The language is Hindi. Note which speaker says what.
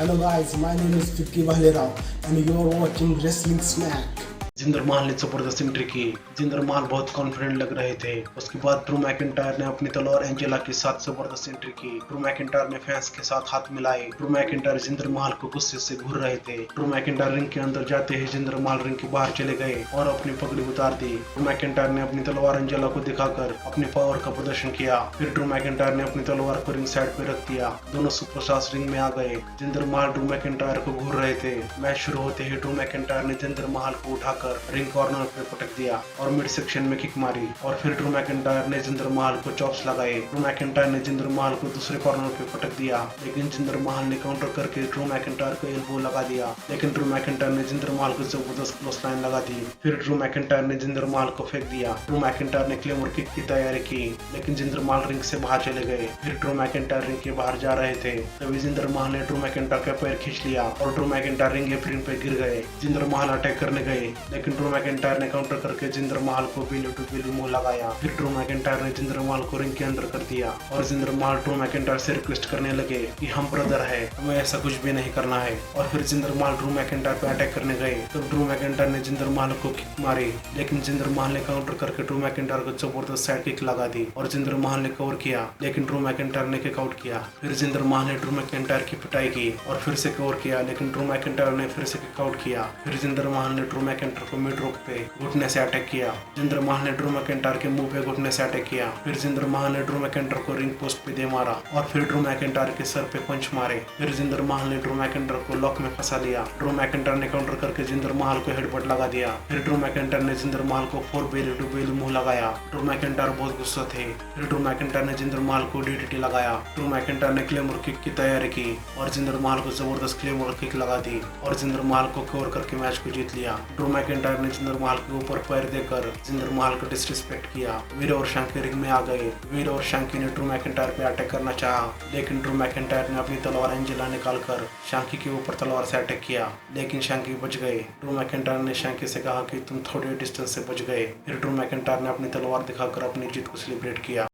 Speaker 1: Hello guys, my name is Vicky Valerao and you are watching Wrestling Snack.
Speaker 2: Jinder महल ने जबरदस्त एंट्री की। जिंदर महल बहुत कॉन्फिडेंट लग रहे थे। उसके बाद ड्रू मैकिंटायर ने अपनी तलवार एंजेला के साथ जबरदस्त एंट्री की। ड्रू मैकिंटायर ने फैंस के साथ हाथ मिलाए। ड्रू मैकिंटायर जिंदर महल को गुस्से से घूर रहे थे। ड्रू मैकिंटायर रिंग के अंदर जाते ही जिंदर महल रिंग के बाहर चले गए और अपनी पगड़ी उतार दी। ड्रू मैकिंटायर ने अपनी तलवार एंजेला को दिखाकर अपने पावर का प्रदर्शन किया। फिर ड्रू मैकिंटायर ने अपनी तलवार को रिंग साइड पे रख दिया। दोनों सुपरस्टार्स रिंग में आ गए। जिंदर महल ड्रू मैकिंटायर को घूर रहे थे। मैच शुरू होते ही ड्रू मैकिंटायर ने जिंदर महल को उठाकर रिंग कॉर्नर पे पटक दिया और मिड सेक्शन में किक मारी और फिर ड्रू मैकिंटायर ने जिंदर महल को चॉप्स लगाए। ड्रू मैकिंटायर ने जिंदर महल को दूसरे कॉर्नर पे पटक दिया, लेकिन जिंदर महल ने काउंटर करके ड्रू मैकिंटायर को एल्बो लगा दिया, लेकिन ड्रू मैकिंटायर ने जिंदर महल को जबरदस्त क्लोज लाइन लगा दी। फिर ड्रू मैकिंटायर ने जिंदर महल को फेंक दिया। ड्रू मैकिंटायर ने क्लेमर किक की तैयारी की, लेकिन जिंदर महल रिंग से बाहर चले गए। फिर ड्रू मैकिंटायर रिंग के बाहर जा रहे थे, तभी जिंदर महल ने ड्रू मैकिंटायर का पैर खींच लिया और ड्रू मैकिंटायर रिंग एप्रिन पे गिर गए। जिंदर महल अटैक करने गए, लेकिन ड्रू मैकिंटायर ने काउंटर करके जिंदर महल को बेली टू बेली मुंह लगाया। फिर ड्रू मैकिंटायर ने जिंदर महल को रिंग के अंदर कर दिया और जिंदर महल ड्रू मैकिंटायर से रिक्वेस्ट करने लगे कि हम ब्रदर है, हमें ऐसा कुछ भी नहीं करना है। और फिर जिंदर महल ड्रू मैकिंटायर पे अटैक करने गए, तो ड्रू मैकिंटायर ने जिंदर महल को किक मारी, लेकिन जिंदर महल ने काउंटर करके ड्रू मैकिंटायर को जबरदस्त साइड किक लगा दी और जिंदर महल ने कवर किया, लेकिन ड्रू मैकिंटायर ने किक आउट किया। फिर जिंदर महल ने ड्रू मैकिंटायर की पिटाई की और फिर से कवर किया, लेकिन ड्रू मैकिंटायर ने फिर से किक आउट किया। फिर जिंदर महल ने ड्रू मैकिंटायर को मिड रोक पे घुटने से अटैक किया। जिंदर महल ने ड्रू मैकिंटायर के मुंह पे घुटने से अटैक किया। फिर जिंदर महल ने ड्रू मैकिंटायर को रिंग पोस्ट पे दे मारा और फिर ड्रू मैकिंटायर के सर पे पंच मारे। फिर जिंदर महल ने ड्रू मैकिंटायर को लॉक में फंसा लिया। ड्रू मैकिंटायर ने काउंटर करके जिंदर महल को हेडबट लगा दिया। फिर ड्रू मैकिंटायर ने जिंदर महल को 4 बेली टू बेली मुंह लगाया। ड्रू मैकिंटायर बहुत गुस्सा थे। फिर ड्रू मैकिंटायर ने जिंदर महल को डीडीटी लगाया। ड्रू मैकिंटायर ने क्लेमर किक की तैयारी की और जिंदर महल को जबरदस्त क्लेमर किक लगा दी और जिंदर महल को कवर करके मैच को जीत लिया। ड्रू मैकिंटायर ने जिंदर महल के ऊपर पैर देकर जिंदर महल को डिसरिस्पेक्ट किया। वीर और शैंकी रिंग में आ गए। वीर और शैंकी ने ड्रू मैकिंटायर पे अटैक करना चाहा, लेकिन ड्रू मैकिंटायर ने अपनी तलवार एंजेला निकालकर शैंकी के ऊपर तलवार से अटैक किया, लेकिन शैंकी बच गए। ड्रू मैकिंटायर ने शैंकी से कहा कि तुम थोड़े डिस्टेंस से बच गए। फिर ड्रू मैकिंटायर ने अपनी तलवार दिखाकर अपनी जीत को सेलिब्रेट किया।